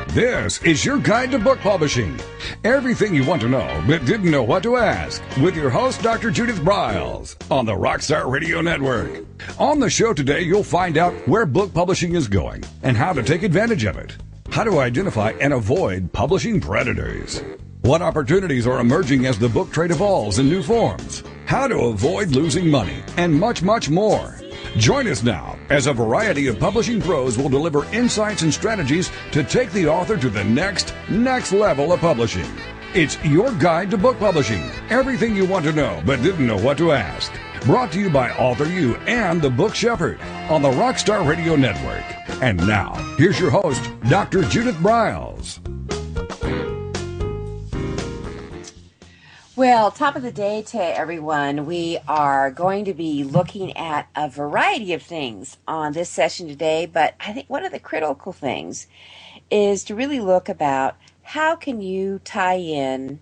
This is your guide to book publishing. Everything you want to know but didn't know what to ask with your host, Dr. Judith Briles, on the Rockstar Radio Network. On the show today, you'll find out where book publishing is going and how to take advantage of it. How to identify and avoid publishing predators. What opportunities are emerging as the book trade evolves in new forms. How to avoid losing money, and much, much more. Join us now as a variety of publishing pros will deliver insights and strategies to take the author to the next level of publishing. It's your guide to book publishing. Everything you want to know but didn't know what to ask. Brought to you by Author You and the Book Shepherd on the Rockstar Radio Network. And now, here's your host, Dr. Judith Briles. Well, top of the day to everyone. We are going to be looking at a variety of things on this session today, but I think one of the critical things is to really look about how can you tie in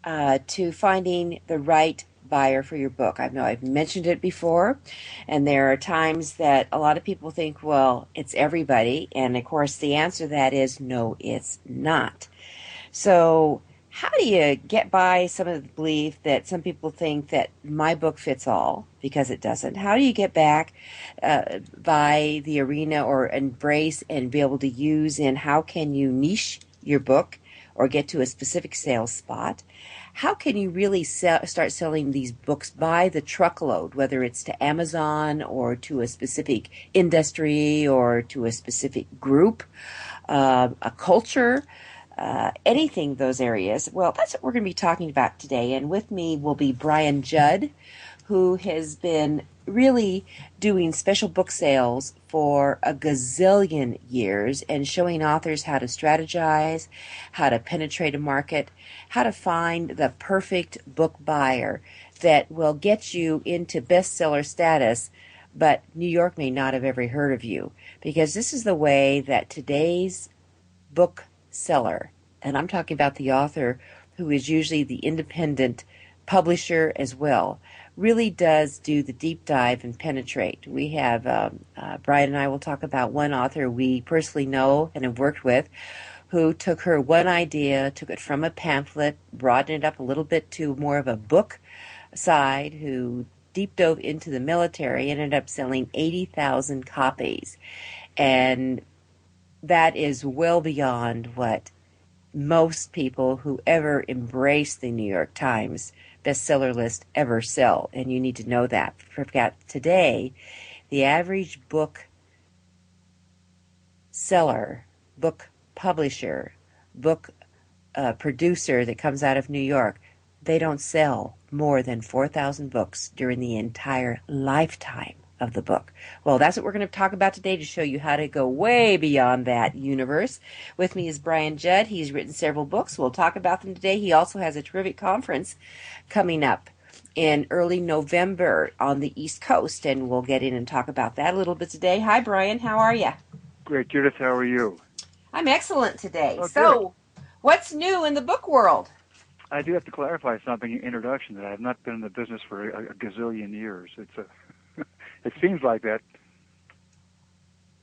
to finding the right buyer for your book. I know I've mentioned it before, and there are times that a lot of people think, well, it's everybody, and of course the answer to that is no, it's not. So how do you get by some of the belief that some people think that my book fits all, because it doesn't? How do you get back by the arena or embrace and be able to use in how can you niche your book or get to a specific sales spot? How can you really start selling these books by the truckload, whether it's to Amazon or to a specific industry or to a specific group, a culture? Anything those areas. Well, that's what we're going to be talking about today. And with me will be Brian Jud, who has been really doing special book sales for a gazillion years and showing authors how to strategize, how to penetrate a market, how to find the perfect book buyer that will get you into bestseller status, but New York may not have ever heard of you, because this is the way that today's book seller, and I'm talking about the author who is usually the independent publisher as well, really does do the deep dive and penetrate. We have, Brian and I will talk about one author we personally know and have worked with who took her one idea, took it from a pamphlet, broadened it up a little bit to more of a book side, who deep dove into the military and ended up selling 80,000 copies. And that is well beyond what most people who ever embrace the New York Times bestseller list ever sell. And you need to know that. Forget today, the average book seller, book publisher, book producer that comes out of New York, they don't sell more than 4,000 books during the entire lifetime of the book. Well, that's what we're going to talk about today to show you how to go way beyond that universe. With me is Brian Jud. He's written several books. We'll talk about them today. He also has a terrific conference coming up in early November on the East Coast, and we'll get in and talk about that a little bit today. Hi, Brian. How are you? Great, Judith. How are you? I'm excellent today. Oh, so, what's new in the book world? I do have to clarify something in introduction, that I have not been in the business for a gazillion years. It seems like that.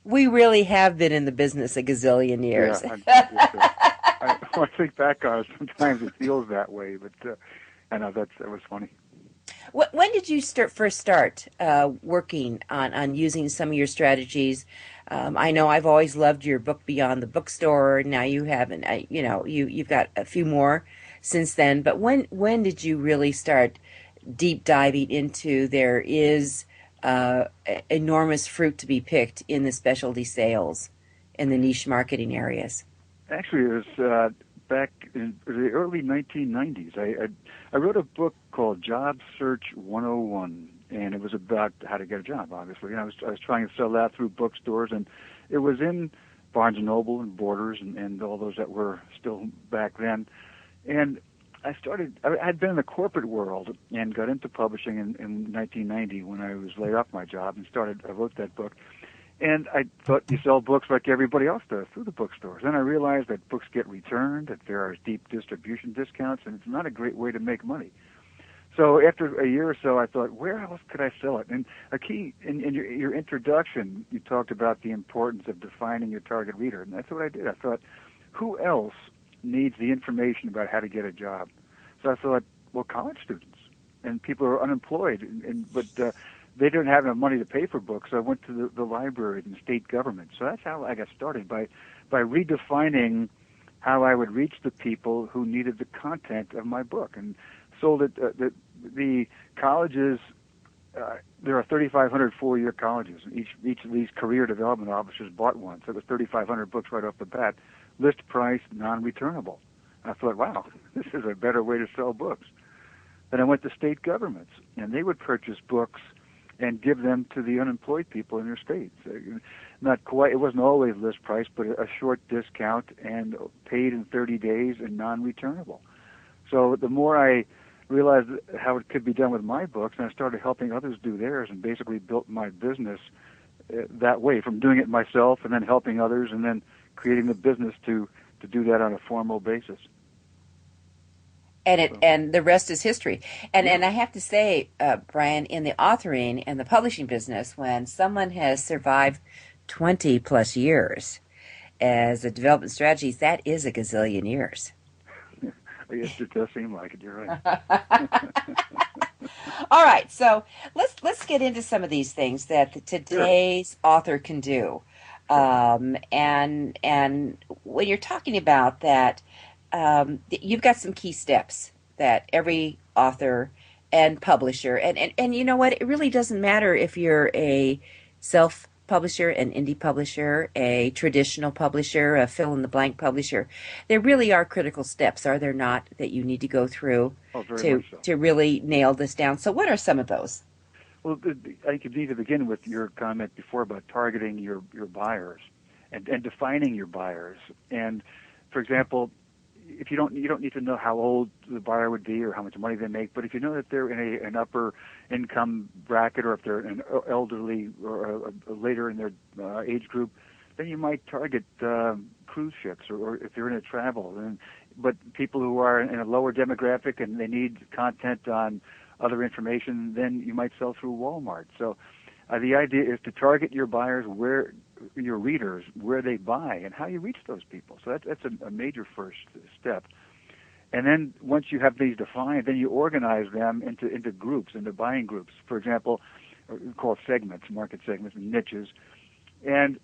We really have been in the business a gazillion years. Yeah, I think back on it, sometimes it feels that way, but I know that was funny. When did you first start working on using some of your strategies? I know I've always loved your book Beyond the Bookstore. Now you haven't, you've got a few more since then. But when did you really start deep diving into there is enormous fruit to be picked in the specialty sales in the niche marketing areas? Actually, it was back in the early 1990s. I wrote a book called Job Search 101, and it was about how to get a job, obviously. And I was trying to sell that through bookstores, and it was in Barnes & Noble and Borders and all those that were still back then. And I had been in the corporate world and got into publishing in 1990 when I was laid off my job and I wrote that book. And I thought you sell books like everybody else does through the bookstores. Then I realized that books get returned, that there are deep distribution discounts, and it's not a great way to make money. So after a year or so, I thought, where else could I sell it? And a key in your introduction, you talked about the importance of defining your target reader, and that's what I did. I thought, who else needs the information about how to get a job? So I thought, well, college students and people who are unemployed, but they didn't have enough money to pay for books. So I went to the library and the state government. So that's how I got started, by redefining how I would reach the people who needed the content of my book, and sold it. The colleges, there are 3,500 four-year colleges, and each of these career development officers bought one. So it was 3,500 books right off the bat, list price, non-returnable. I thought, wow, this is a better way to sell books. Then I went to state governments, and they would purchase books and give them to the unemployed people in their states. Not quite, it wasn't always list price, but a short discount and paid in 30 days and non-returnable. So the more I realized how it could be done with my books, and I started helping others do theirs, and basically built my business that way, from doing it myself and then helping others and then creating the business to do that on a formal basis. And the rest is history. And I have to say, Brian, in the authoring and the publishing business, when someone has survived 20 plus years as a development strategist, that is a gazillion years. Yes, it does seem like it. You're right. All right, so let's get into some of these things that today's author can do. And when you're talking about that, you've got some key steps that every author and publisher, and you know what, it really doesn't matter if you're a self-publisher, an indie publisher, a traditional publisher, a fill-in-the-blank publisher. There really are critical steps, are there not, that you need to go through to really nail this down. So what are some of those? Well, I think you need to begin with your comment before about targeting your buyers and defining your buyers. And, for example, if you don't need to know how old the buyer would be or how much money they make, but if you know that they're in an upper income bracket, or if they're an elderly or later in their age group, then you might target cruise ships, or if they're in a travel. But people who are in a lower demographic and they need content on other information, then you might sell through Walmart. So the idea is to target your buyers, your readers, where they buy and how you reach those people. So that's a major first step. And then once you have these defined, then you organize them into groups, into buying groups. For example, called segments, market segments, and niches. And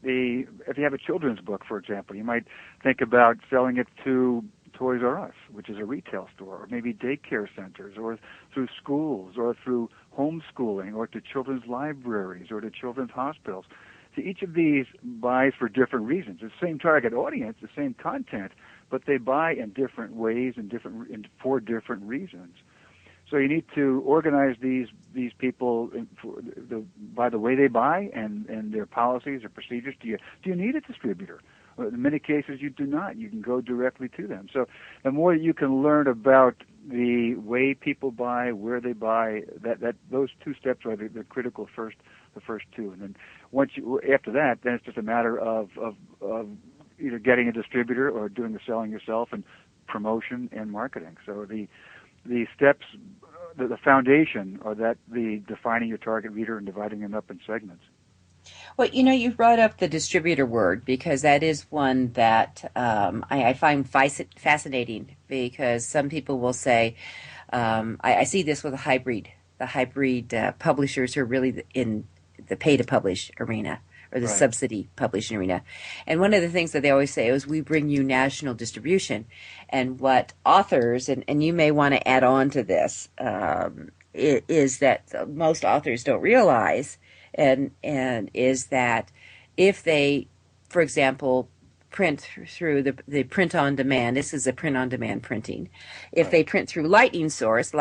if you have a children's book, for example, you might think about selling it to Toys R Us, which is a retail store, or maybe daycare centers, or through schools, or through homeschooling, or to children's libraries, or to children's hospitals. So each of these buys for different reasons. It's the same target audience, the same content, but they buy in different ways and for different reasons. So you need to organize these people by the way they buy and their policies or procedures. Do you need a distributor? In many cases, you do not. You can go directly to them. So the more you can learn about the way people buy, where they buy, that those two steps are the critical the first two. And then after that, then it's just a matter of either getting a distributor or doing the selling yourself, and promotion and marketing. So the steps, the foundation, are the defining your target reader and dividing them up in segments. Well, you brought up the distributor word, because that is one that I find fascinating, because some people will say, I see this with the hybrid publishers who are really in the pay-to-publish arena, or the Right. subsidy publishing arena. And one of the things that they always say is, we bring you national distribution. And what authors, and you may want to add on to this, is that most authors don't realize, and is that if they, for example, print through the print on demand, this is a print on demand printing. If Right. they print through Lightning Source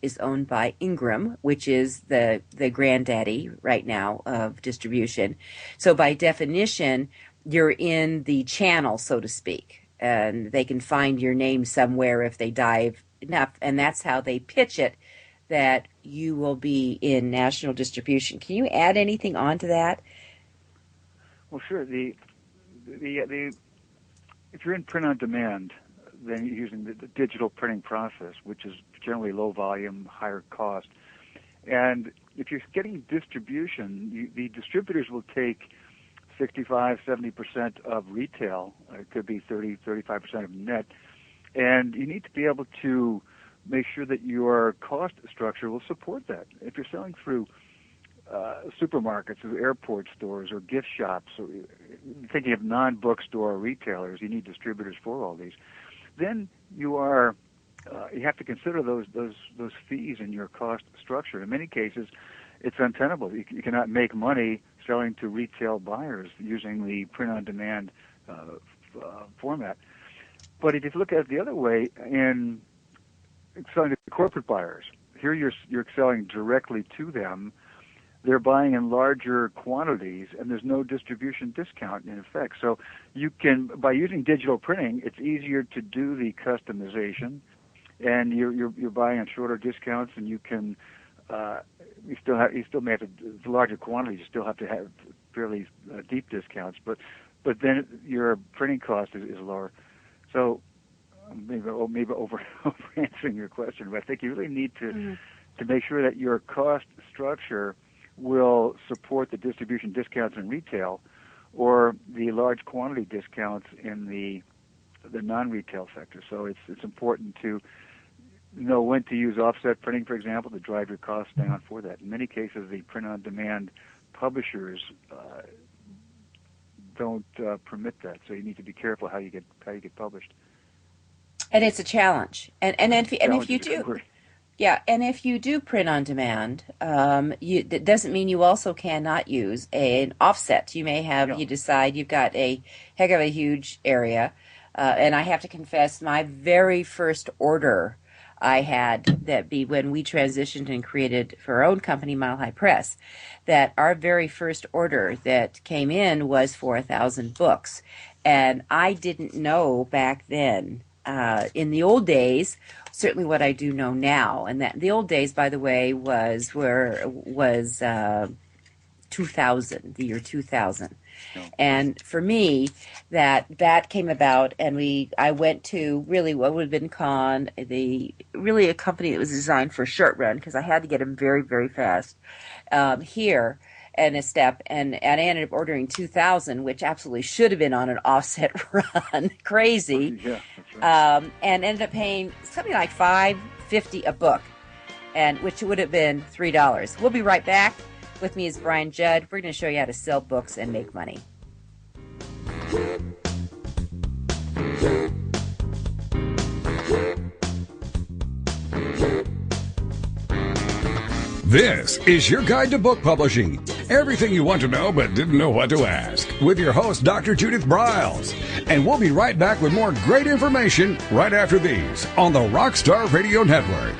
is owned by Ingram, which is the granddaddy right now of distribution. So by definition, you're in the channel, so to speak, and they can find your name somewhere if they dive enough, and that's how they pitch it, that you will be in national distribution. Can you add anything on to that? Well, sure. If you're in print on demand, then you're using the digital printing process, which generally low volume, higher cost. And if you're getting distribution, the distributors will take 65, 70% of retail. It could be 30, 35% of net. And you need to be able to make sure that your cost structure will support that. If you're selling through supermarkets or airport stores or gift shops, or thinking of non-bookstore retailers, you need distributors for all these. Then you have to consider those fees in your cost structure. In many cases, it's untenable. You cannot make money selling to retail buyers using the print-on-demand format. But if you look at it the other way, in selling to corporate buyers, here you're selling directly to them. They're buying in larger quantities, and there's no distribution discount in effect. So you can, by using digital printing, it's easier to do the customization, and you're buying on shorter discounts, and you can you still may have to, the larger quantities, you still have to have fairly deep discounts, but then your printing cost is lower. So maybe over answering your question, but I think you really need to make sure that your cost structure will support the distribution discounts in retail or the large quantity discounts in the non-retail sector. So it's important to know when to use offset printing, for example, to drive your costs down for that. In many cases, the print-on-demand publishers don't permit that, so you need to be careful how you get published. And it's a challenge. And if you do, yeah, and if you do print on demand, that doesn't mean you also cannot use an offset. You may have, you decide you've got a heck of a huge area, and I have to confess, my very first order I had that be when we transitioned and created for our own company, Mile High Press, that our very first order that came in was for 1,000 books. And I didn't know back then, in the old days, certainly what I do know now, and that the old days, by the way, was 2000, the year 2000. And for me, that came about, and I went to really what would have been really a company that was designed for short run, because I had to get them very, very fast here and a step, and I ended up ordering 2,000, which absolutely should have been on an offset run, crazy, Yeah, that's right. and ended up paying something like $5.50 a book, and which would have been $3. We'll be right back. With me is Brian Jud. We're going to show you how to sell books and make money. This is your guide to book publishing. Everything you want to know but didn't know what to ask. With your host, Dr. Judith Briles. And we'll be right back with more great information right after these on the Rockstar Radio Network.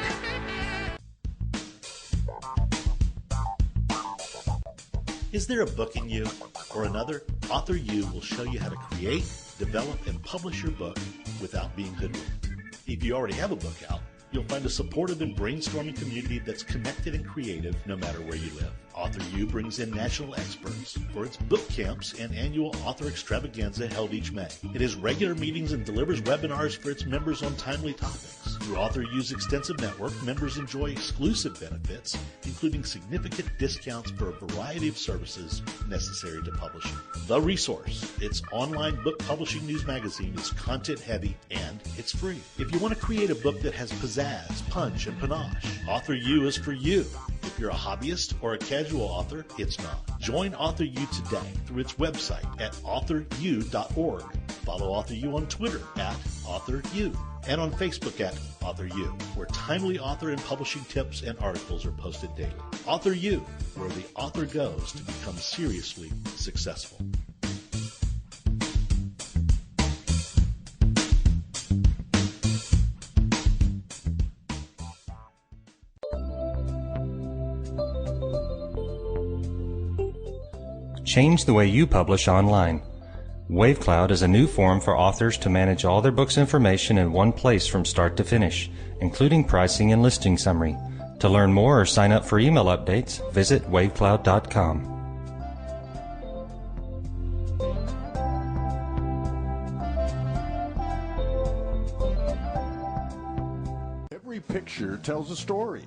Is there a book in you or another? Author U will show you how to create, develop, and publish your book without being hoodwinked. If you already have a book out, you'll find a supportive and brainstorming community that's connected and creative no matter where you live. Author U brings in national experts for its book camps and annual author extravaganza held each May. It has regular meetings and delivers webinars for its members on timely topics. Through Author U's extensive network, members enjoy exclusive benefits, including significant discounts for a variety of services necessary to publishing. The Resource, its online book publishing news magazine, is content-heavy and it's free. If you want to create a book that has pizzazz, punch, and panache, Author U is for you. If you're a hobbyist or a casual author, it's not. Join Author U today through its website at authoru.org. Follow Author U on Twitter at Author U and on Facebook at Author U, where timely author and publishing tips and articles are posted daily. Author U, where the author goes to become seriously successful. Change the way you publish online. WaveCloud is a new forum for authors to manage all their books' information in one place from start to finish, including pricing and listing summary. To learn more or sign up for email updates, visit wavecloud.com. Every picture tells a story.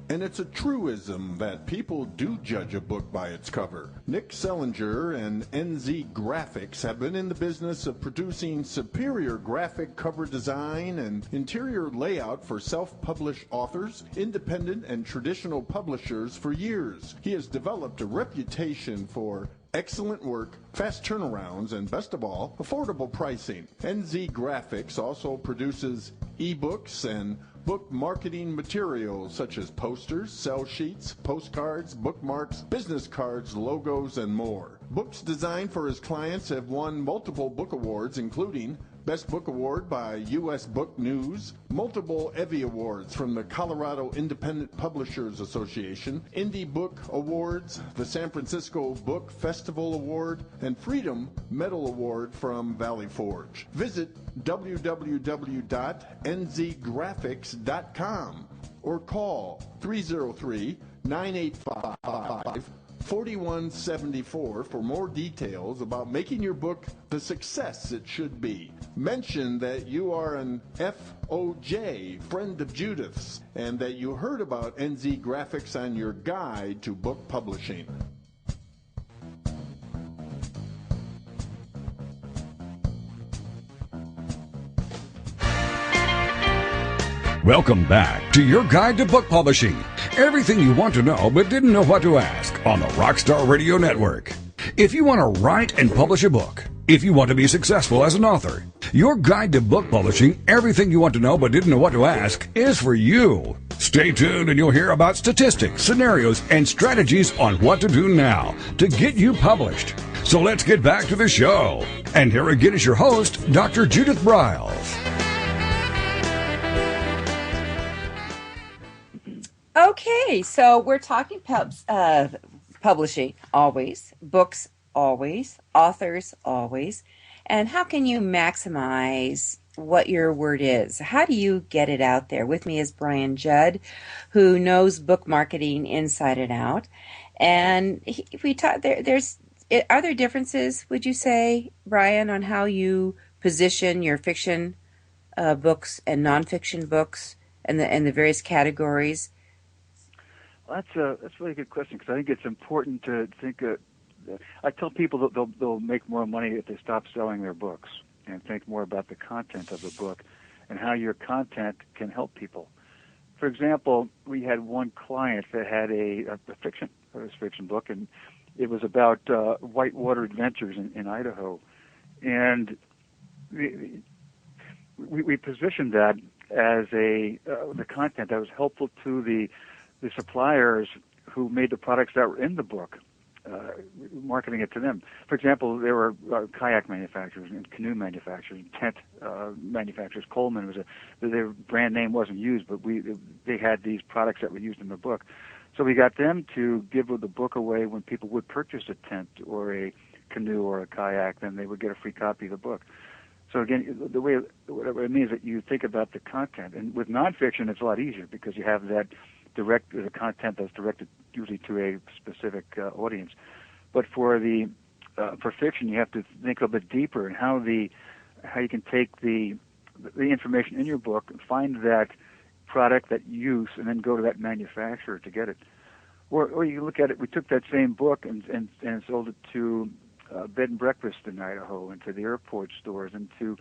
And it's a truism that people do judge a book by its cover. Nick Sellinger and NZ Graphics have been in the business of producing superior graphic cover design and interior layout for self-published authors, independent and traditional publishers for years. He has developed a reputation for excellent work, fast turnarounds, and best of all, affordable pricing. NZ Graphics also produces ebooks and book marketing materials such as posters, sell sheets, postcards, bookmarks, business cards, logos, and more. Books designed for his clients have won multiple book awards, including Best Book Award by U.S. Book News, multiple Evie Awards from the Colorado Independent Publishers Association, Indie Book Awards, the San Francisco Book Festival Award, and Freedom Medal Award from Valley Forge. Visit www.nzgraphics.com or call 303-985-4174 for more details about making your book the success it should be. Mention that you are an FOJ, friend of Judith's, and that you heard about NZ Graphics on your guide to book publishing. Welcome back to your guide to book publishing. Everything you want to know but didn't know what to ask on the Rockstar Radio Network. If you want to write and publish a book, if you want to be successful as an author, your guide to book publishing, everything you want to know but didn't know what to ask, is for you. Stay tuned and you'll hear about statistics, scenarios, and strategies on what to do now to get you published. So let's get back to the show. And here again is your host, Dr. Judith Briles. Okay, so we're talking publishing always, books always, authors always, and how can you maximize what your word is? How do you get it out there? With me is Brian Jud, who knows book marketing inside and out, and are there differences, would you say, Brian, on how you position your fiction books and nonfiction books and the various categories? That's a really good question, because I think it's important to think. I tell people that they'll make more money if they stop selling their books and think more about the content of the book and how your content can help people. For example, we had one client that had a fiction book, and it was about whitewater adventures in Idaho, and we positioned that as the content that was helpful to the suppliers who made the products that were in the book, marketing it to them. For example, there were kayak manufacturers and canoe manufacturers, tent manufacturers. Coleman was their brand name wasn't used, but they had these products that were used in the book. So we got them to give the book away when people would purchase a tent or a canoe or a kayak. Then they would get a free copy of the book. So again, what it means is that you think about the content, and with nonfiction, it's a lot easier because you have the content that's directed usually to a specific audience. But for fiction, you have to think a bit deeper in how you can take the information in your book and find that product, that use, and then go to that manufacturer to get it. Or you look at it. We took that same book and sold it to bed and breakfast in Idaho, and to the airport stores, and to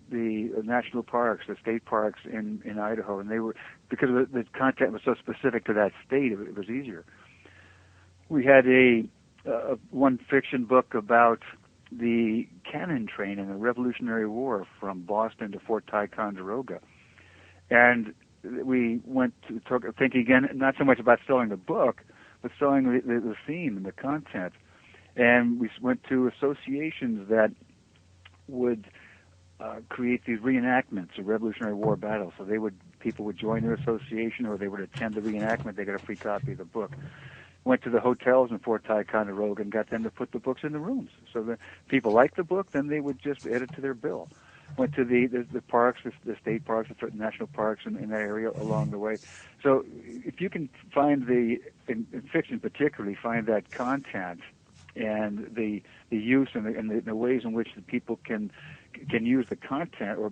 the national parks, the state parks in Idaho, and they were, because the content was so specific to that state, it was easier. We had one fiction book about the cannon train in the Revolutionary War from Boston to Fort Ticonderoga, and we went to thinking again, not so much about selling the book, but selling the theme and the content. And we went to associations that would create these reenactments of Revolutionary War battles. So people would join their association, or they would attend the reenactment. They got a free copy of the book. Went to the hotels in Fort Ticonderoga and got them to put the books in the rooms. So the people liked the book, then they would just add it to their bill. Went to the parks, the state parks, the national parks in that area along the way. So if you can find in fiction particularly, find that content and the use and the ways in which the people can use the content or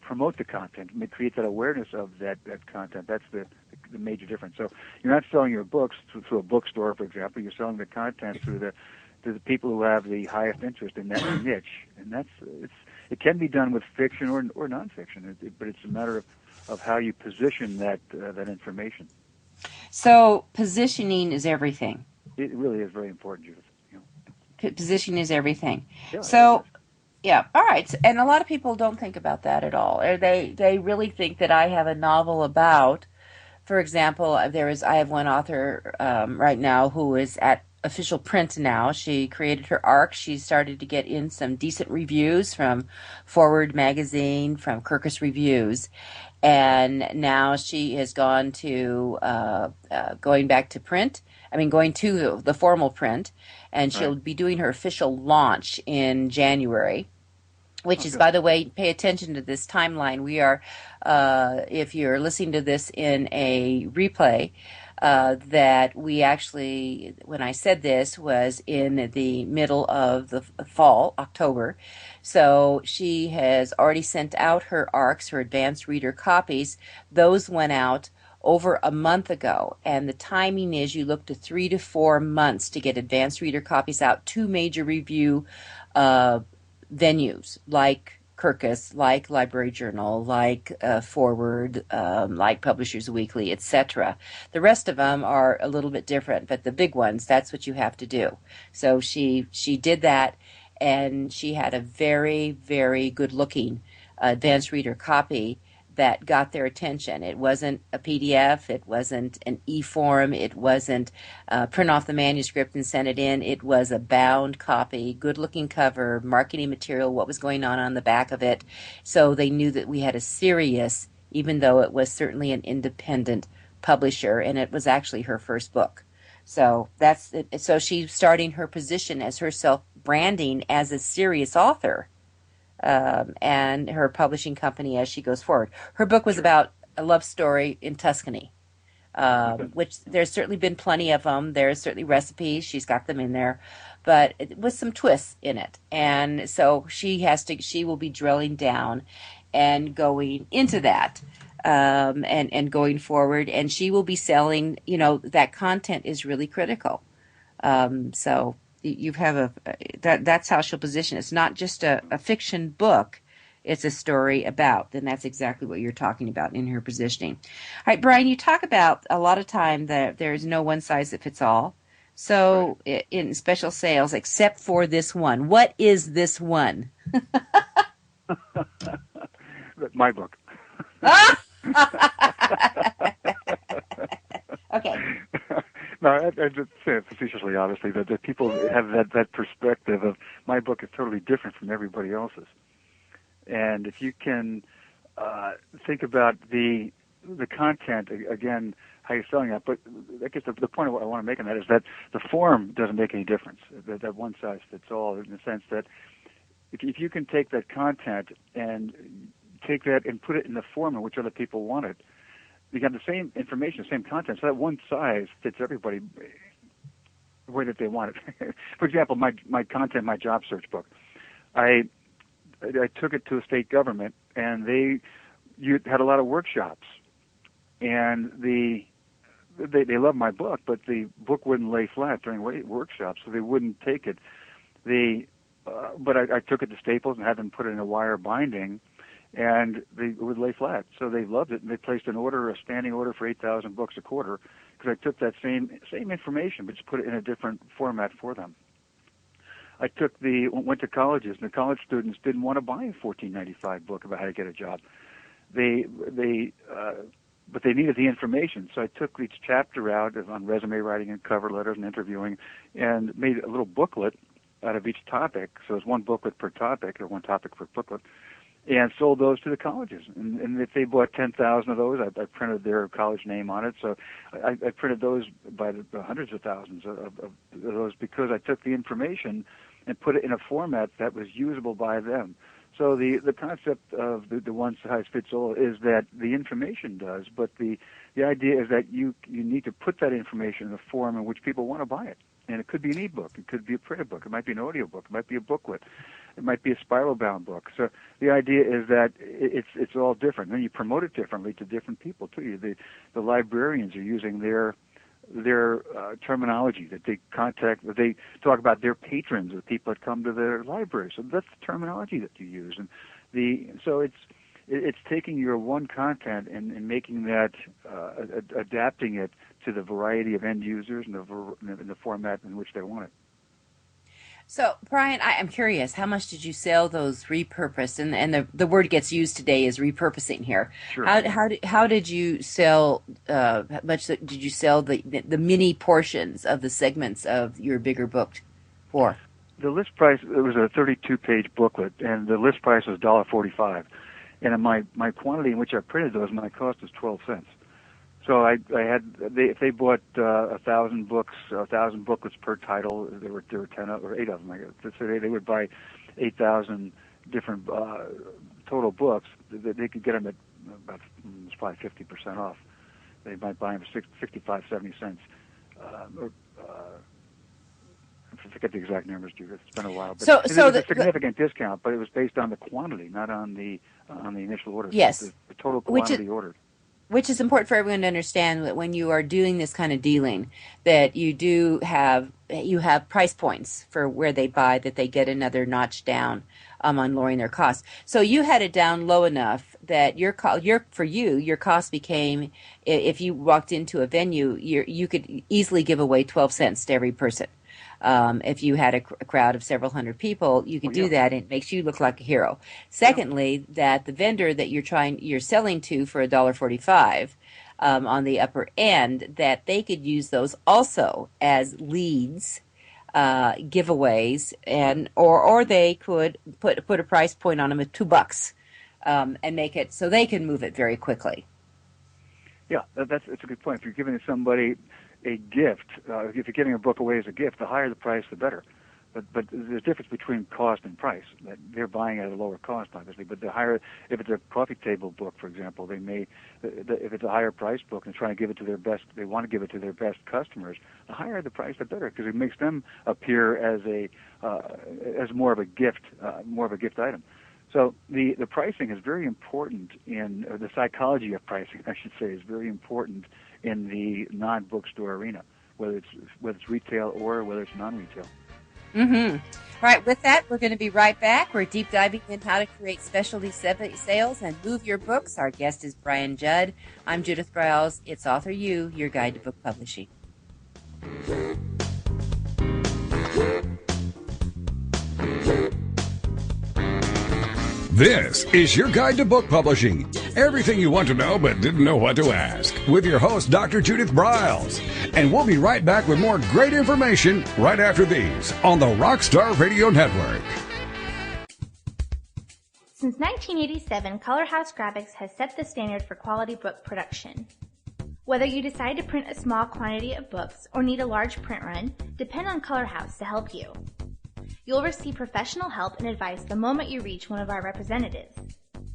promote the content, create that awareness of that content. That's the major difference. So you're not selling your books through a bookstore, for example. You're selling the content to the people who have the highest interest in that niche, and it can be done with fiction or nonfiction, but it's a matter of how you position that information. So positioning is everything. It really is very important, Judith. Positioning is everything. Yeah, so, yeah, all right. And a lot of people don't think about that at all. Or they really think that I have a novel about, for example, I have one author right now who is at official print now. She created her arc. She started to get in some decent reviews from Forward Magazine, from Kirkus Reviews. And now she has gone to going back to print. Going to the formal print, and she'll be doing her official launch in January, which is, by the way, pay attention to this timeline. We are, if you're listening to this in a replay, that we actually, when I said this, was in the middle of the fall, October. So she has already sent out her ARCs, her advanced reader copies. Those went out over a month ago, and the timing is you look to 3 to 4 months to get advanced reader copies out. 2 major review venues like Kirkus, like Library Journal, like Forward, like Publishers Weekly, etc. The rest of them are a little bit different, but the big ones, that's what you have to do. So she did that, and she had a very, very good-looking advanced reader copy that got their attention. It wasn't a PDF, it wasn't an e-form, it wasn't print off the manuscript and send it in. It was a bound copy, good-looking cover, marketing material, what was going on the back of it. So they knew that we had a serious, even though it was certainly an independent publisher, and it was actually her first book. So that's it. So she's starting her position as herself branding as a serious author. And her publishing company as she goes forward. Her book was about a love story in Tuscany, which there's certainly been plenty of them. There's certainly recipes. She's got them in there, but with some twists in it. And so she will be drilling down and going into that and going forward. And she will be selling, that content is really critical. So you have that's how she'll position it. It's not just a fiction book, it's a story about, and that's exactly what you're talking about in her positioning. All right, Brian, you talk about a lot of time that there's no one size that fits all. So in special sales, except for this one, what is this one? My book. Okay. No, I just say it facetiously, obviously, that people have that perspective of my book is totally different from everybody else's. And if you can think about the content, again, how you're selling that, but I guess the point of what I want to make on that is that the form doesn't make any difference, that one size fits all, in the sense that if you can take that content and take that and put it in the form in which other people want it, you got the same information, the same content, so that one size fits everybody the way that they want it. For example, my content, my job search book, I took it to a state government, and they had a lot of workshops, and they loved my book, but the book wouldn't lay flat during workshops, so they wouldn't take it. But I took it to Staples and had them put it in a wire binding, and it would lay flat. So they loved it, and they placed a standing order for 8,000 books a quarter, because I took that same information, but just put it in a different format for them. I went to colleges, and the college students didn't want to buy a $14.95 book about how to get a job. But they needed the information, so I took each chapter out on resume writing and cover letters and interviewing, and made a little booklet out of each topic. So it's one booklet per topic, or one topic per booklet, and sold those to the colleges. And if they bought 10,000 of those, I printed their college name on it. So I printed those by the hundreds of thousands of those, because I took the information and put it in a format that was usable by them. So the concept of the one size fits all is that the information does, but the idea is that you need to put that information in a form in which people want to buy it. And it could be an e-book. It could be a printed book. It might be an audio book. It might be a booklet. It might be a spiral-bound book. So the idea is that it's all different. And then you promote it differently to different people too. The librarians are using their terminology that they talk about their patrons, the people that come to their library. So that's the terminology that you use. And so it's taking your one content and making that adapting it to the variety of end users and the format in which they want it. So, Brian, I'm curious, how much did you sell those repurposed? And the word gets used today is repurposing here. Sure. How did you sell? Much did you sell the mini portions of the segments of your bigger book for? The list price, it was a 32-page booklet, and the list price was $1.45. And my quantity in which I printed those, my cost was 12 cents. So if they bought 1,000 books, 1,000 booklets per title, there were 10 or 8 of them. I guess. So they would buy 8,000 different total books. They could get them at about it's probably 50% off. They might buy them for 65, 70 cents. I forget the exact numbers, Judith. It's been a while. But it was a significant discount, but it was based on the quantity, not on the initial order. Yes. The total quantity ordered. Which is important for everyone to understand that when you are doing this kind of dealing, that you have price points for where they buy, that they get another notch down on lowering their costs. So you had it down low enough that your cost became, if you walked into a venue, you could easily give away 12 cents to every person. If you had a crowd of several hundred people, you could do that, and it makes you look like a hero. Secondly, that the vendor that you're selling to for $1.45 on the upper end, that they could use those also as leads, giveaways, and or they could put a price point on them at $2 and make it so they can move it very quickly. Yeah, that's a good point. If you're giving somebody a gift, if you're giving a book away as a gift, the higher the price, the better. But there's a difference between cost and price. That they're buying at a lower cost, obviously. But the higher, if it's a coffee table book, for example, they may, if it's a higher price book and trying to give it to their best, they want to give it to their best customers. The higher the price, the better, because it makes them appear as more of a gift item. So the pricing is very important or the psychology of pricing, I should say, is very important in the non-bookstore arena, whether it's retail or whether it's non-retail. Mm-hmm. All right, with that, we're going to be right back. We're deep diving in how to create specialty sales and move your books. Our guest is Brian Jud. I'm Judith Briles. It's Author U, your guide to book publishing. This is your guide to book publishing. Everything you want to know but didn't know what to ask. With your host, Dr. Judith Briles. And we'll be right back with more great information right after these on the Rockstar Radio Network. Since 1987, Color House Graphics has set the standard for quality book production. Whether you decide to print a small quantity of books or need a large print run, depend on Color House to help you. You'll receive professional help and advice the moment you reach one of our representatives.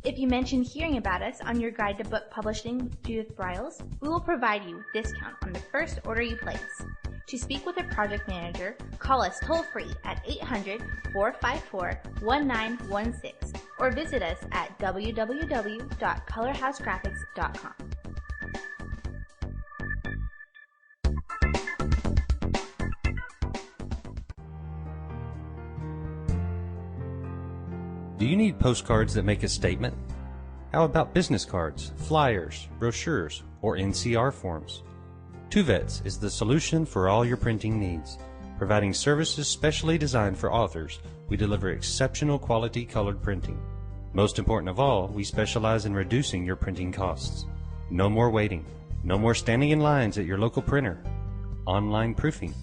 If you mention hearing about us on your guide to book publishing with Judith Briles, we will provide you with a discount on the first order you place. To speak with a project manager, call us toll-free at 800-454-1916 or visit us at www.colorhousegraphics.com. Do you need postcards that make a statement? How about business cards, flyers, brochures, or NCR forms? Tuvets is the solution for all your printing needs. Providing services specially designed for authors, we deliver exceptional quality colored printing. Most important of all, we specialize in reducing your printing costs. No more waiting. No more standing in lines at your local printer. Online proofing.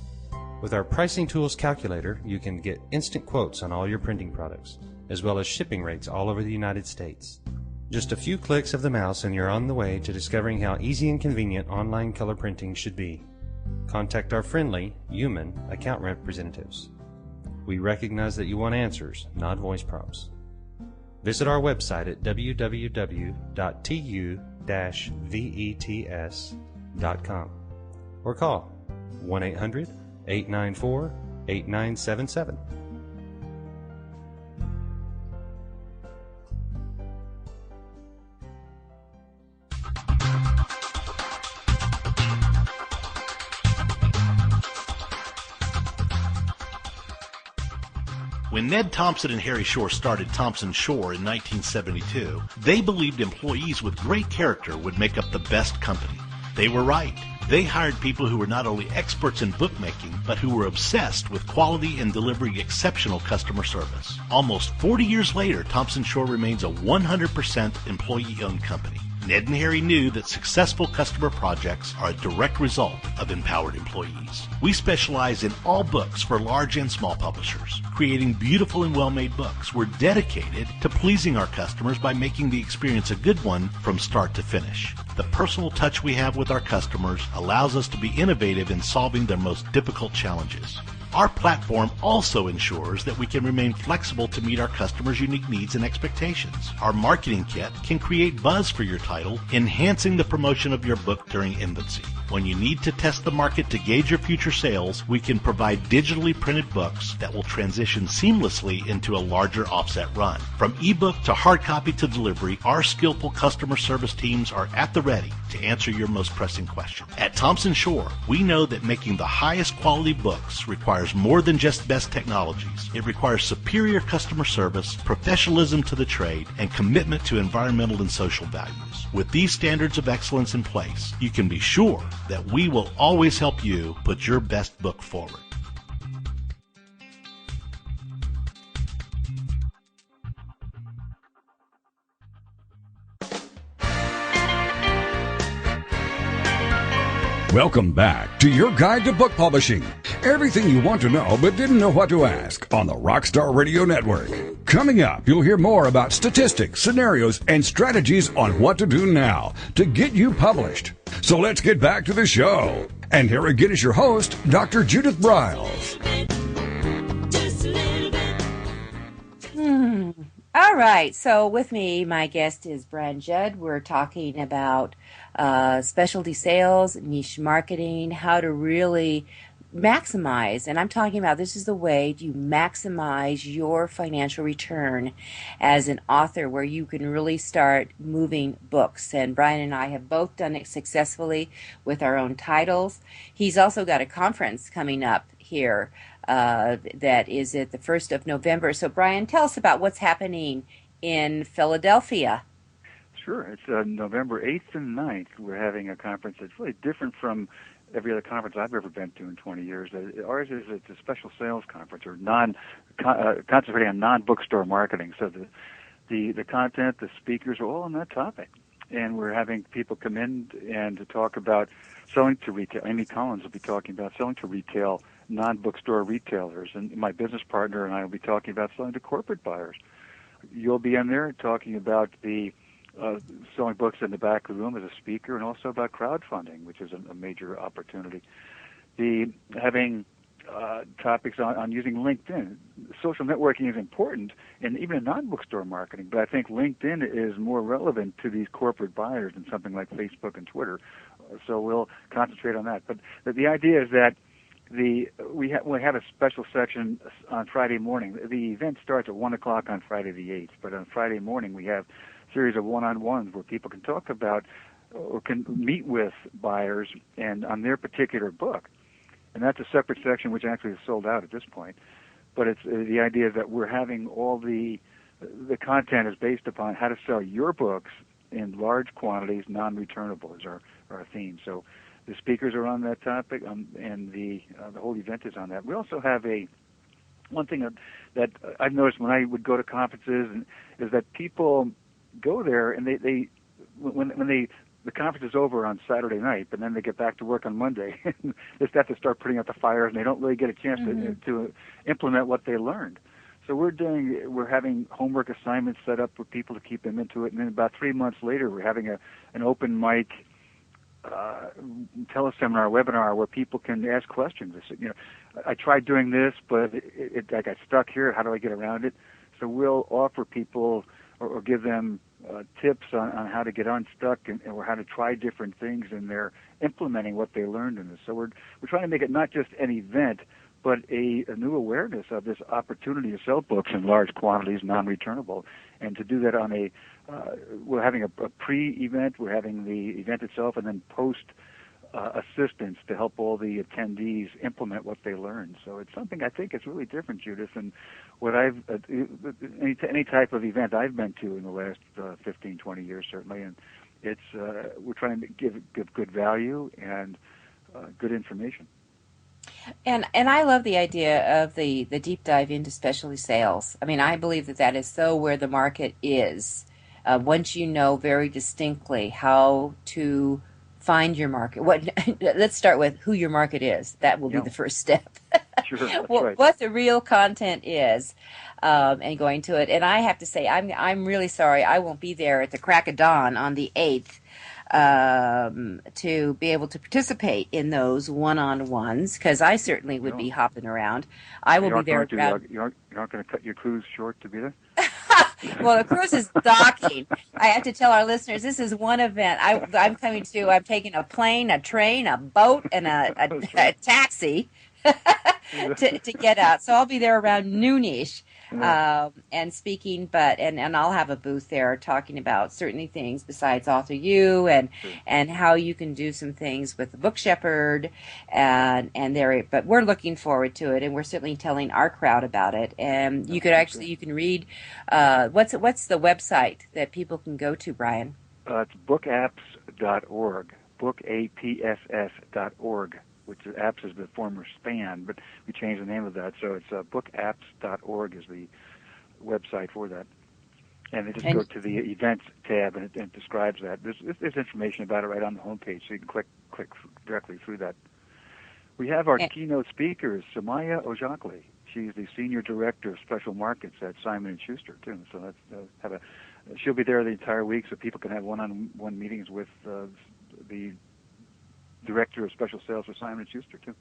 With our pricing tools calculator, you can get instant quotes on all your printing products, as well as shipping rates all over the United States. Just a few clicks of the mouse and you're on the way to discovering how easy and convenient online color printing should be. Contact our friendly, human account representatives. We recognize that you want answers, not voice prompts. Visit our website at www.tu-vets.com or call 1-800 894-8977. When Ned Thompson and Harry Shore started Thompson Shore in 1972, they believed employees with great character would make up the best company. They were right. They hired people who were not only experts in bookmaking, but who were obsessed with quality and delivering exceptional customer service. Almost 40 years later, Thompson Shore remains a 100% employee-owned company. Ned and Harry knew that successful customer projects are a direct result of empowered employees. We specialize in all books for large and small publishers. Creating beautiful and well-made books, we're dedicated to pleasing our customers by making the experience a good one from start to finish. The personal touch we have with our customers allows us to be innovative in solving their most difficult challenges. Our platform also ensures that we can remain flexible to meet our customers' unique needs and expectations. Our marketing kit can create buzz for your title, enhancing the promotion of your book during infancy. When you need to test the market to gauge your future sales, we can provide digitally printed books that will transition seamlessly into a larger offset run. From ebook to hard copy to delivery, our skillful customer service teams are at the ready to answer your most pressing question. At Thompson Shore, we know that making the highest quality books requires more than just best technologies. It requires superior customer service, professionalism to the trade, and commitment to environmental and social values. With these standards of excellence in place, you can be sure that we will always help you put your best book forward. Welcome back to your guide to book publishing. Everything you want to know but didn't know what to ask on the Rockstar Radio Network. Coming up, you'll hear more about statistics, scenarios, and strategies on what to do now to get you published. So let's get back to the show. And here again is your host, Dr. Judith Briles. All right, so with me, my guest is Brian Jud. We're talking about specialty sales, niche marketing, how to really maximize, and I'm talking about this is the way to maximize your financial return as an author, where you can really start moving books. And Brian and I have both done it successfully with our own titles. He's also got a conference coming up here that is at the 1st of November. So Brian, tell us about what's happening in Philadelphia. Sure. It's November 8th and 9th. We're having a conference that's really different from every other conference I've ever been to in 20 years. Ours is it's a special sales conference, or concentrating on non-bookstore marketing. So the content, the speakers are all on that topic. And we're having people come in and to talk about selling to retail. Amy Collins will be talking about selling to retail, non-bookstore retailers. And my business partner and I will be talking about selling to corporate buyers. You'll be in there talking about the selling books in the back of the room as a speaker, and also about crowdfunding, which is a major opportunity. Having topics on using LinkedIn. Social networking is important, and even in non-bookstore marketing, but I think LinkedIn is more relevant to these corporate buyers than something like Facebook and Twitter. So we'll concentrate on that. But the idea is that we have a special section on Friday morning. The event starts at 1 o'clock on Friday the 8th, but on Friday morning we have a series of one-on-ones where people can talk about or can meet with buyers and on their particular book. And that's a separate section which actually is sold out at this point. But it's the idea that we're having all the content is based upon how to sell your books in large quantities, non-returnable is our theme. So the speakers are on that topic, and the whole event is on that. We also have one thing that I've noticed when I would go to conferences is that people go there and they the conference is over on Saturday night, but then they get back to work on Monday. They have to start putting out the fires, and they don't really get a chance to implement what they learned. So we're having homework assignments set up for people to keep them into it, and then about 3 months later, we're having an open mic teleseminar, webinar where people can ask questions. I tried doing this, but I got stuck here. How do I get around it? So we'll offer people or give them tips on how to get unstuck or how to try different things, and they're implementing what they learned in this. So we're trying to make it not just an event, but a new awareness of this opportunity to sell books in large quantities, non-returnable, and to do that on we're having a pre-event, we're having the event itself, and then post assistance to help all the attendees implement what they learned. So it's something I think is really different, Judith, and what I've any type of event I've been to in the last 15, 20 years certainly, and it's we're trying to give good value and good information. And I love the idea of the deep dive into specialty sales. I mean, I believe that is so where the market is. Once you know very distinctly how to find your market. Let's start with who your market is. That will be the first step. Sure, that's right. What the real content is, and going to it. And I have to say, I'm really sorry I won't be there at the crack of dawn on the 8th. To be able to participate in those one-on-ones, because I certainly would be hopping around. I will be there. You're not going to cut your cruise short to be there? Well, the cruise is docking. I have to tell our listeners this is one event. I'm coming to. I'm taking a plane, a train, a boat, and a taxi to get out. So I'll be there around noonish. And speaking, and I'll have a booth there talking about certainly things besides Author U and how you can do some things with the Book Shepherd and there. But we're looking forward to it, and we're certainly telling our crowd about it. And you can read what's the website that people can go to, Brian? It's bookapps.org, bookapss.org. Which apps is the former SPAN, but we changed the name of that. So it's bookapps.org is the website for that. And they just go to the events tab, and it describes that. There's information about it right on the homepage, so you can click directly through that. We have our keynote speaker, Samaya Ojakli. She's the Senior Director of Special Markets at Simon & Schuster, too. So she'll be there the entire week, so people can have one-on-one meetings with the Director of Special Sales for Simon & Schuster too.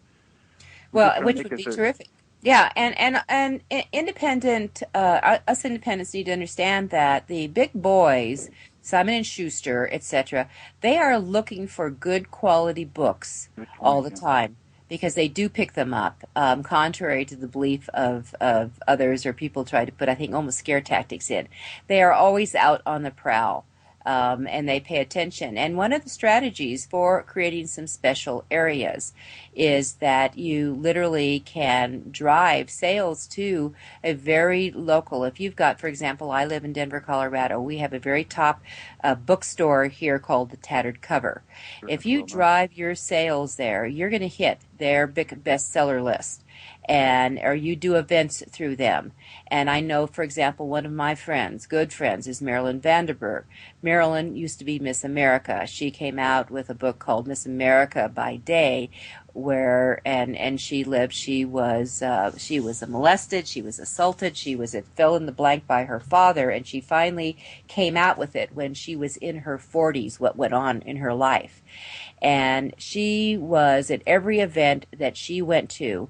Well, which would be terrific. Yeah, and independent us independents need to understand that the big boys, Simon & Schuster, etc., they are looking for good quality books all the time because they do pick them up, contrary to the belief of others or people try to put, I think, almost scare tactics in. They are always out on the prowl. And they pay attention. And one of the strategies for creating some special areas is that you literally can drive sales to a very local. If you've got, for example, I live in Denver, Colorado. We have a very top bookstore here called the Tattered Cover. If you drive your sales there, you're going to hit their big bestseller list. Or you do events through them. And I know, for example, one of my good friends, is Marilyn Vanderburg. Marilyn used to be Miss America. She came out with a book called Miss America by Day, where she was molested, she was assaulted, fell in the blank by her father, and she finally came out with it when she was in her 40s, what went on in her life. And she was at every event that she went to.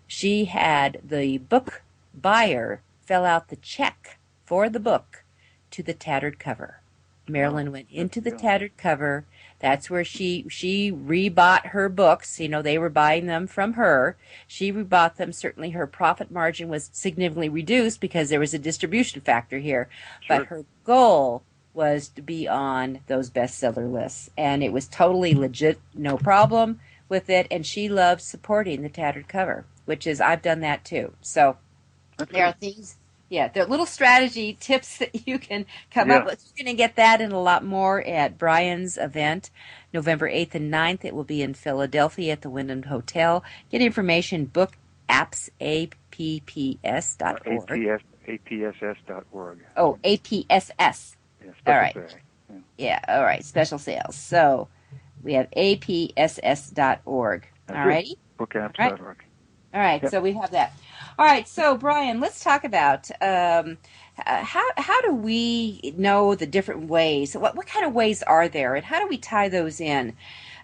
She had the book buyer fill out the check for the book to the Tattered Cover. Marilyn went into the Tattered Cover. That's where she rebought her books. They were buying them from her. She rebought them. Certainly her profit margin was significantly reduced because there was a distribution factor here. Sure. But her goal was to be on those bestseller lists. And it was totally legit, no problem with it. And she loved supporting the Tattered Cover, which is, I've done that too. So there are things, there are little strategy tips that you can come up with. You're going to get that and a lot more at Brian's event, November 8th and 9th. It will be in Philadelphia at the Wyndham Hotel. Get information, bookapps, apps.org. APSS.org. Oh, APSS. Yeah, all right. All right, special sales. So we have apss.org. All righty? Bookapps.org. All right, so we have that. All right, so Brian, let's talk about how do we know the different ways? What kind of ways are there, and how do we tie those in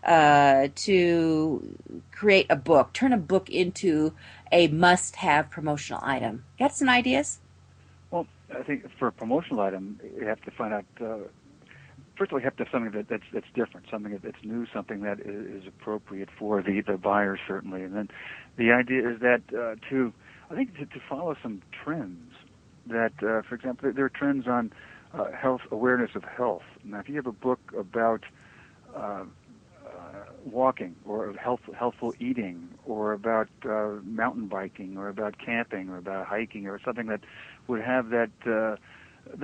to create a book, turn a book into a must-have promotional item? Got some ideas? Well, I think for a promotional item, you have to find out. First of all, you have to have something that's different, something that's new, something that is appropriate for the buyer, certainly. And then the idea is that to follow some trends. That, for example, there are trends on health, awareness of health. Now, if you have a book about walking or healthful eating or about mountain biking or about camping or about hiking or something that would have that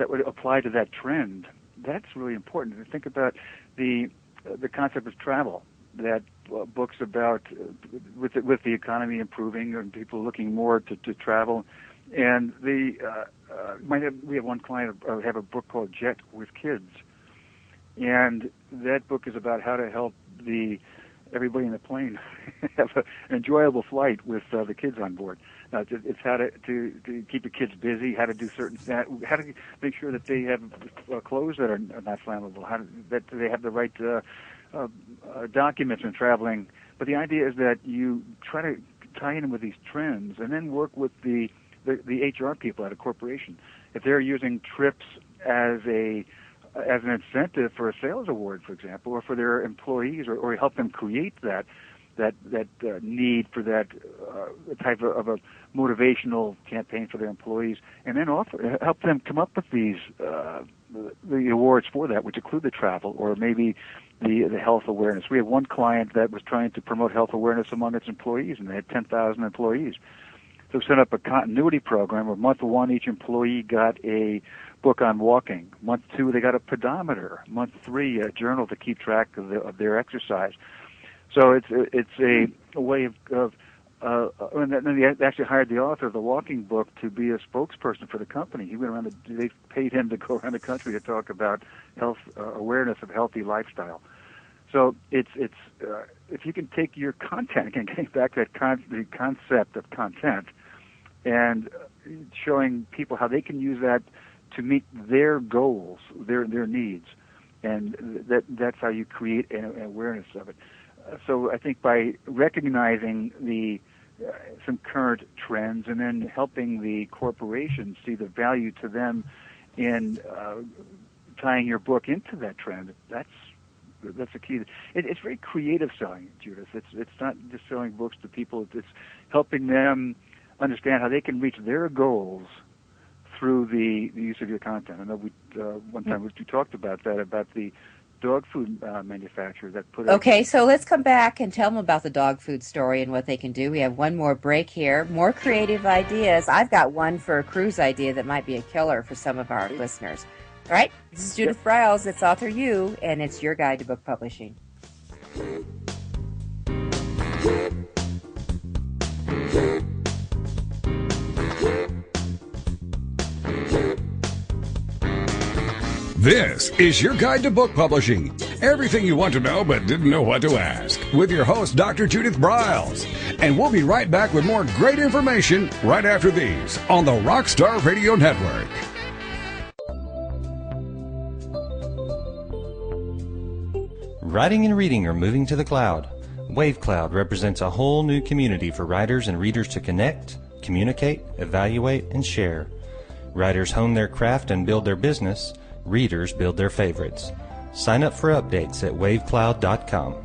would apply to that trend, that's really important. To think about the concept of travel, that books about with the economy improving and people looking more to travel, and we have one client have a book called Jet with Kids, and that book is about how to help everybody in the plane have an enjoyable flight with the kids on board. It's how to keep the kids busy, how to do how to make sure that they have clothes that are not flammable, that they have the right documents when traveling. But the idea is that you try to tie in with these trends and then work with the HR people at a corporation. If they're using trips as an incentive for a sales award, for example, or for their employees, or help them create that need for that type of a motivational campaign for their employees, and then help them come up with these the awards for that, which include the travel or maybe the health awareness. We have one client that was trying to promote health awareness among its employees, and they had 10,000 employees. So we set up a continuity program where month 1 each employee got a book on walking. Month 2 they got a pedometer. Month 3 a journal to keep track of their exercise. So it's a way of and then they actually hired the author of the walking book to be a spokesperson for the company. He went around. They paid him to go around the country to talk about health awareness of healthy lifestyle. So it's if you can take your content, again, getting back to the concept of content, and showing people how they can use that to meet their goals, their needs, and that's how you create an awareness of it. So I think by recognizing some current trends and then helping the corporations see the value to them in tying your book into that trend, that's a key. It's very creative selling, Judith. It's not just selling books to people. It's helping them understand how they can reach their goals through the use of your content. I know one time we talked about that, about the dog food manufacturer that put Okay, so let's come back and tell them about the dog food story and what they can do. We have one more break here. More creative ideas. I've got one for a cruise idea that might be a killer for some of our listeners. All right, this is Judith Briles. It's Author You, and it's your guide to book publishing. This is your guide to book publishing. Everything you want to know but didn't know what to ask. With your host, Dr. Judith Briles. And we'll be right back with more great information right after these on the Rockstar Radio Network. Writing and reading are moving to the cloud. WaveCloud represents a whole new community for writers and readers to connect, communicate, evaluate, and share. Writers hone their craft and build their business. Readers build their favorites. Sign up for updates at wavecloud.com.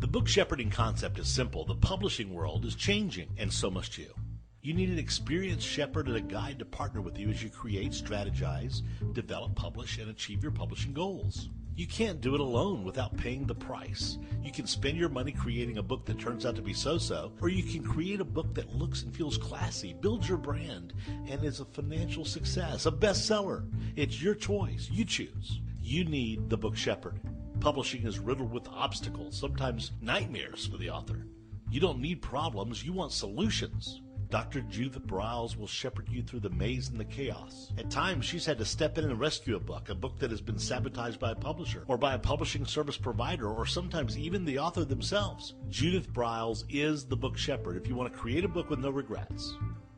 The book shepherding concept is simple. The publishing world is changing, and so must you. You need an experienced shepherd and a guide to partner with you as you create, strategize, develop, publish, and achieve your publishing goals. You can't do it alone without paying the price. You can spend your money creating a book that turns out to be so-so, or you can create a book that looks and feels classy, builds your brand, and is a financial success, a bestseller. It's your choice. You choose. You need the book shepherd. Publishing is riddled with obstacles, sometimes nightmares for the author. You don't need problems. You want solutions. Dr. Judith Briles will shepherd you through the maze and the chaos. At times, she's had to step in and rescue a book that has been sabotaged by a publisher, or by a publishing service provider, or sometimes even the author themselves. Judith Briles is the book shepherd if you want to create a book with no regrets.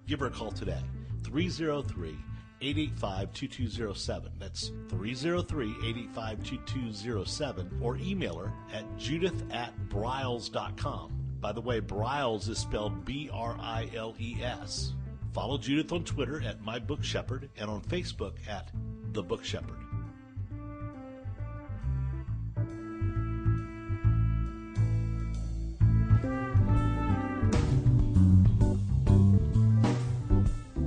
Give her a call today, 303 303-885-2207. That's 303-885-2207, or email her at judith@briles.com. By the way, Briles is spelled B-R-I-L-E-S. Follow Judith on Twitter at My Book Shepherd and on Facebook at The Book Shepherd.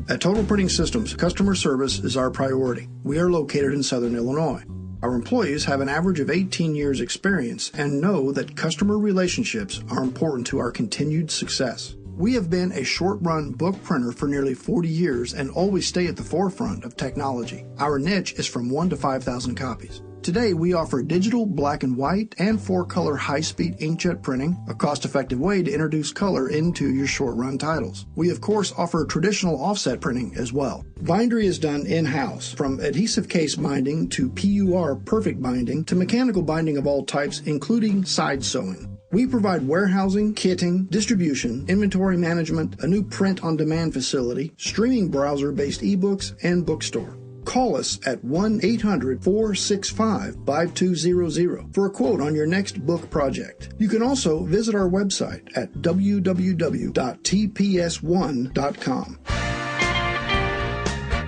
At Total Printing Systems, customer service is our priority. We are located in Southern Illinois. Our employees have an average of 18 years experience and know that customer relationships are important to our continued success. We have been a short-run book printer for nearly 40 years and always stay at the forefront of technology. Our niche is from 1 to 5,000 copies. Today, we offer digital, black and white, and 4-color high-speed inkjet printing, a cost-effective way to introduce color into your short-run titles. We, of course, offer traditional offset printing as well. Bindery is done in-house, from adhesive case binding to PUR perfect binding to mechanical binding of all types, including side sewing. We provide warehousing, kitting, distribution, inventory management, a new print-on-demand facility, streaming browser-based ebooks, and bookstore. Call us at 1-800-465-5200 for a quote on your next book project. You can also visit our website at www.tps1.com.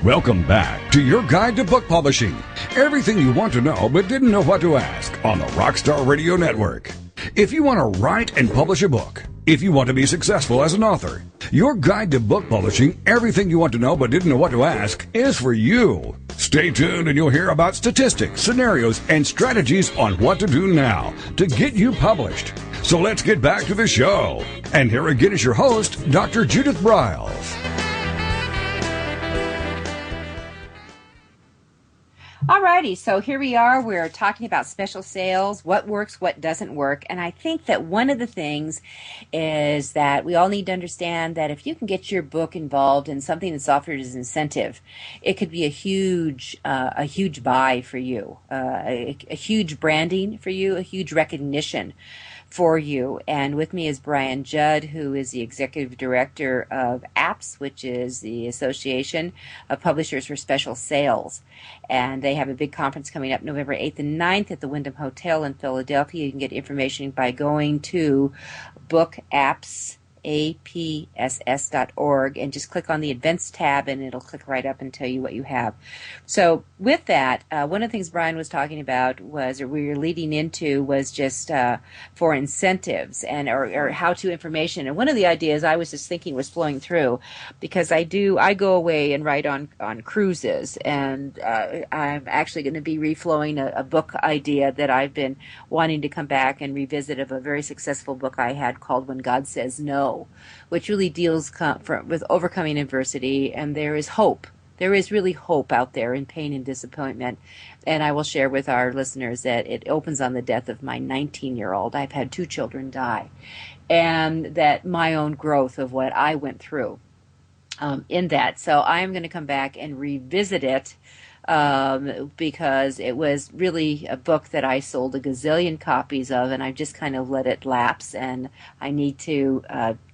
Welcome back to your guide to book publishing. Everything you want to know but didn't know what to ask on the Rockstar Radio Network. If you want to write and publish a book, if you want to be successful as an author, your guide to book publishing, everything you want to know but didn't know what to ask, is for you. Stay tuned and you'll hear about statistics, scenarios, and strategies on what to do now to get you published. So let's get back to the show. And here again is your host, Dr. Judith Briles. Alrighty, so here we are. We're talking about special sales, what works, what doesn't work. And I think that one of the things is that we all need to understand that if you can get your book involved in something that's offered as incentive, it could be a huge buy for you, a huge branding for you, a huge recognition for you. And with me is Brian Jud, who is the Executive Director of APPS, which is the Association of Publishers for Special Sales. And they have a big conference coming up November 8th and 9th at the Wyndham Hotel in Philadelphia. You can get information by going to bookapps.org and just click on the events tab and it'll click right up and tell you what you have. So with that, one of the things Brian was talking about was, or we were leading into, was just for incentives and or how-to information. And one of the ideas I was just thinking was flowing through, because I go away and write on cruises, and I'm actually going to be reflowing a book idea that I've been wanting to come back and revisit, of a very successful book I had called When God Says No, which really deals with overcoming adversity, and there is hope. There is really hope out there in pain and disappointment. And I will share with our listeners that it opens on the death of my 19-year-old. I've had 2 children die. And that my own growth of what I went through in that. So I'm going to come back and revisit it because it was really a book that I sold a gazillion copies of, and I've just kind of let it lapse, and I need to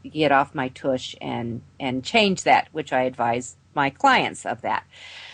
get off my tush and change that, which I advise my clients of that.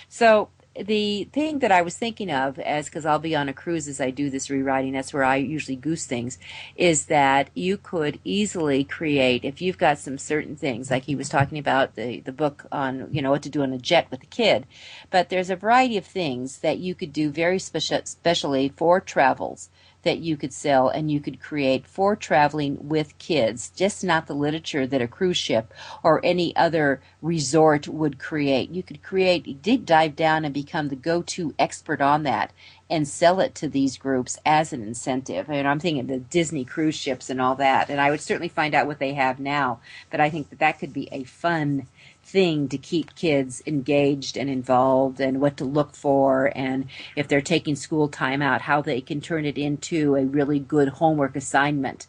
So the thing that I was thinking of, because I'll be on a cruise as I do this rewriting, that's where I usually goose things, is that you could easily create, if you've got some certain things, like he was talking about the book on, what to do on a jet with a kid, but there's a variety of things that you could do very specially for travels that you could sell and you could create for traveling with kids, just not the literature that a cruise ship or any other resort would create. You could create, deep dive down and become the go-to expert on that and sell it to these groups as an incentive. And I'm thinking the Disney cruise ships and all that, and I would certainly find out what they have now, but I think that could be a fun thing to keep kids engaged and involved, and what to look for, and if they're taking school time out, how they can turn it into a really good homework assignment,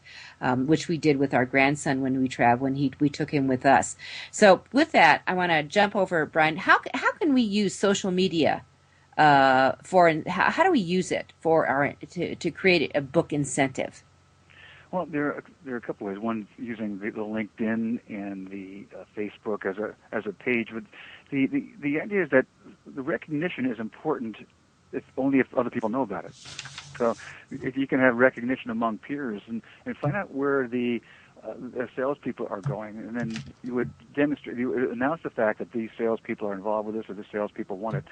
which we did with our grandson when we traveled, when we took him with us. So with that, I want to jump over, Brian. How can we use social media how do we use it for to create a book incentive? Well, there are a couple ways. One, using the LinkedIn and the Facebook as a page. But the idea is that the recognition is important if only if other people know about it. So if you can have recognition among peers and find out where the salespeople are going, and then you would announce the fact that these salespeople are involved with this, or the salespeople want it.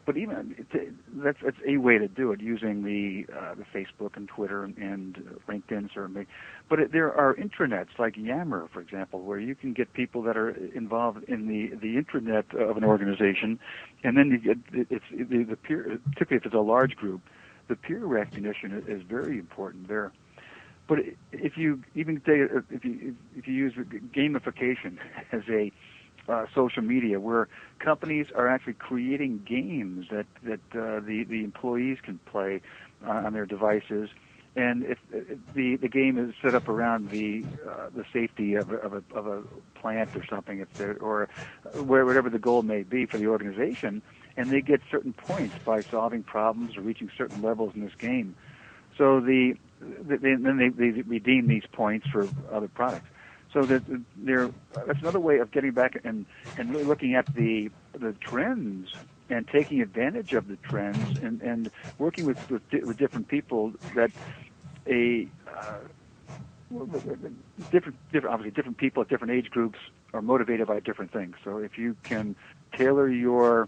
But even that's a way to do it, using the Facebook and Twitter and LinkedIn certainly. But there are intranets like Yammer, for example, where you can get people that are involved in the intranet of an organization, and then you get the peer. Particularly if it's a large group, the peer recognition is very important there. But if you even if you use gamification as a social media, where companies are actually creating games that the employees can play on their devices, and if the game is set up around the safety of a plant or something, or whatever the goal may be for the organization, and they get certain points by solving problems or reaching certain levels in this game. So then they redeem these points for other products. So that's another way of getting back and really looking at the trends and taking advantage of the trends and working with different people that different people at different age groups are motivated by different things. So if you can tailor your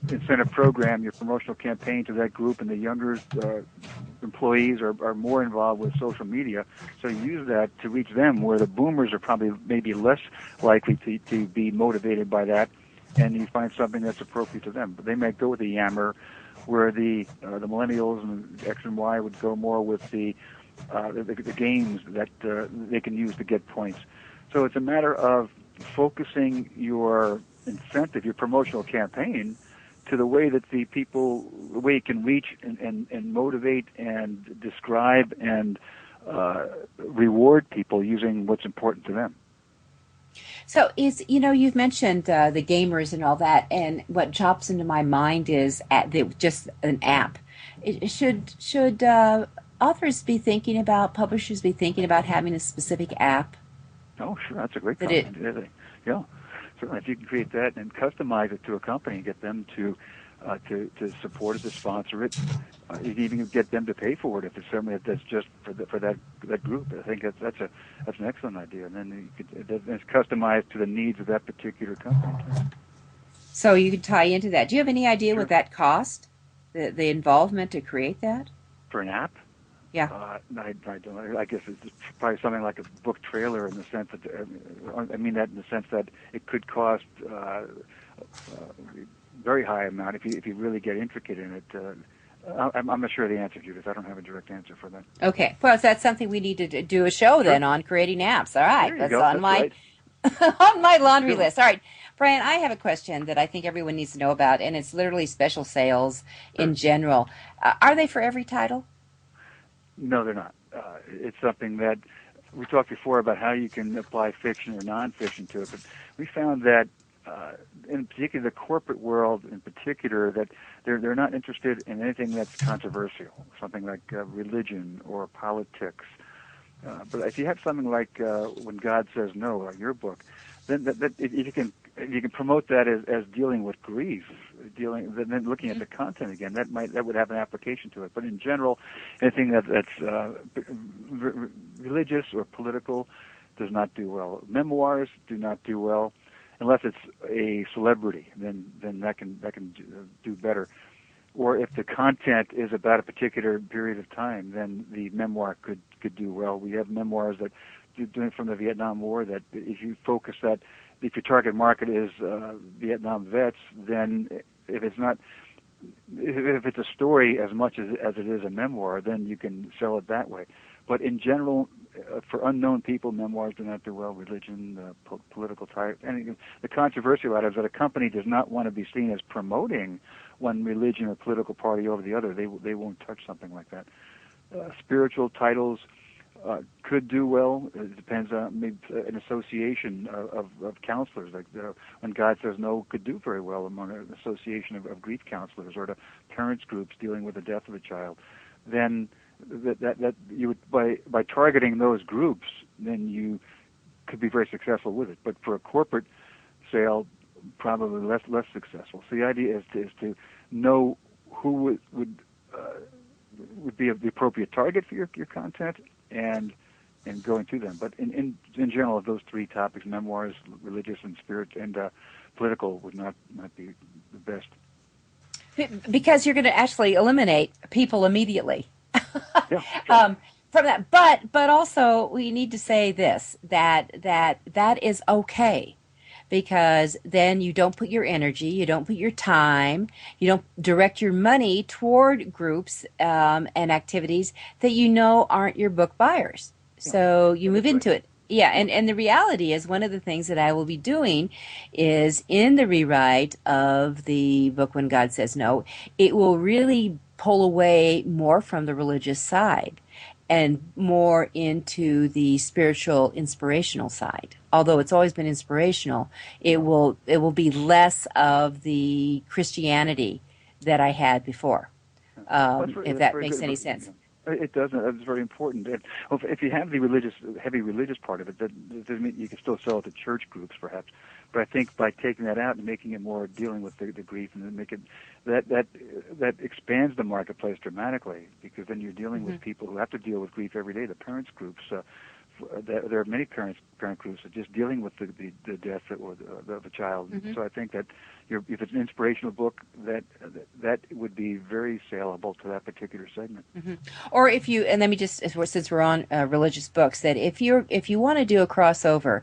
incentive program, your promotional campaign to that group, and the younger employees are more involved with social media, so you use that to reach them, where the boomers are probably maybe less likely to be motivated by that, and you find something that's appropriate to them. But they might go with the Yammer, where the millennials and X and Y would go more with the games that they can use to get points. So it's a matter of focusing your incentive, your promotional campaign, to the way that the way it can reach and motivate and describe and reward people using what's important to them. So you've mentioned the gamers and all that, and what chops into my mind is just an app. Should authors be thinking about, publishers be thinking about having a specific app? Oh, sure, that's a great comment. Yeah. Certainly, if you can create that and customize it to a company and get them to support it, to sponsor it, you can even get them to pay for it if it's something that's just for that group. I think that's an excellent idea, and then it's customized to the needs of that particular company. So you could tie into that. Do you have any idea what that cost? The involvement to create that? For an app? Yeah. I don't. I guess it's probably something like a book trailer, in the sense that it could cost very high amount if you really get intricate in it. I'm not sure of the answer, Judith. I don't have a direct answer for that. Okay. Well, that's something we need to do a show then on creating apps. All right. That's on my on my laundry list. All right. Brian, I have a question that I think everyone needs to know about, and it's literally special sales in general. Are they for every title? No, they're not. It's something that we talked before about how you can apply fiction or nonfiction to it, but we found that in particular the corporate world in particular, that they're not interested in anything that's controversial, something like religion or politics. But if you have something like When God Says No, like your book, then if you can promote that as dealing with grief, then looking at the content again, that would have an application to it. But in general, anything that's religious or political does not do well. Memoirs do not do well unless it's a celebrity. Then that can do better. Or if the content is about a particular period of time, then the memoir could do well. We have memoirs that doing from the Vietnam War, that if you focus that, if your target market is Vietnam vets, then if it's a story as much as it is a memoir, then you can sell it that way. But in general, for unknown people, memoirs do not do well. Religion, political type, and the controversial items that a company does not want to be seen as promoting one religion or political party over the other. They won't touch something like that. Spiritual titles could do well. It depends on maybe an association of counselors. Like When God Says No could do very well among an association of grief counselors, or the parents groups dealing with the death of a child. Then that you would, by targeting those groups, then you could be very successful with it. But for a corporate sale, probably less successful. So the idea is to know who would be the appropriate target for your content and going to them. But in general, of those three topics, memoirs, religious and spirit, and political would not be the best. Because you're going to actually eliminate people immediately. Yeah, sure. From that, but also we need to say this, that is okay, because then you don't put your energy, you don't put your time, you don't direct your money toward groups and activities that you know aren't your book buyers. So you move into it. Yeah, and the reality is, one of the things that I will be doing is, in the rewrite of the book When God Says No, it will really pull away more from the religious side and more into the spiritual, inspirational side. Although it's always been inspirational, it will be less of the Christianity that I had before, if that makes any sense. It doesn't. That's very important. If you have the heavy religious part of it, that doesn't mean you can still sell it to church groups, perhaps. But I think by taking that out and making it more dealing with the grief, and then make it that expands the marketplace dramatically, because then you're dealing with people who have to deal with grief every day. The parents groups. There are many parent groups that are just dealing with the death of the child. Mm-hmm. So I think that if it's an inspirational book, that would be very saleable to that particular segment. Mm-hmm. Or if you, and let me just, since we're on religious books, that if you want to do a crossover,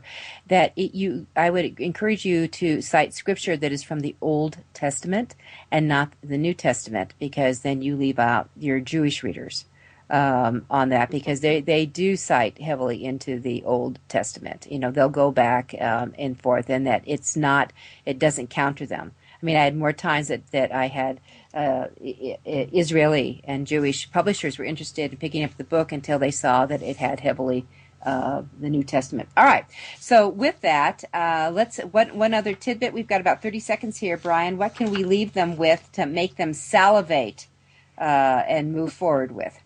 I would encourage you to cite scripture that is from the Old Testament and not the New Testament, because then you leave out your Jewish readers. On that, because they do cite heavily into the Old Testament. They'll go back and forth, and that it doesn't counter them. I mean, I had more times that I had Israeli and Jewish publishers were interested in picking up the book until they saw that it had heavily the New Testament. All right. So with that, one other tidbit. We've got about 30 seconds here, Brian. What can we leave them with to make them salivate and move forward with?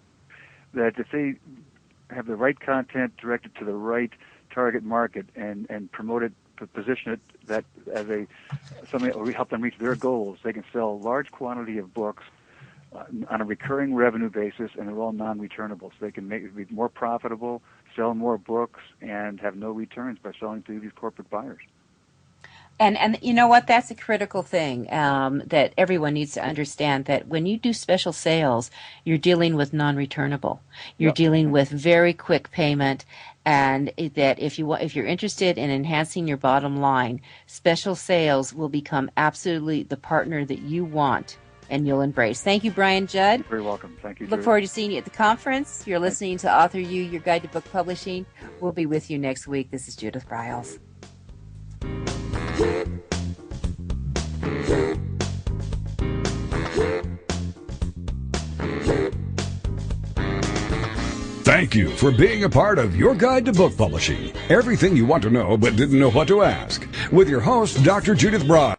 That if they have the right content directed to the right target market and promote it, position it that as something that will help them reach their goals, they can sell a large quantity of books on a recurring revenue basis, and they're all non-returnable. So they can make it be more profitable, sell more books, and have no returns by selling to these corporate buyers. And you know what? That's a critical thing that everyone needs to understand, that when you do special sales, you're dealing with non-returnable. You're dealing with very quick payment, and that if you're interested in enhancing your bottom line, special sales will become absolutely the partner that you want and you'll embrace. Thank you, Brian Jud. You're very welcome. Thank you. Look forward to seeing you at the conference. You're listening to Author You, Your Guide to Book Publishing. We'll be with you next week. This is Judith Briles. Thank you for being a part of Your Guide to Book Publishing. Everything you want to know but didn't know what to ask. With your host, Dr. Judith Briles.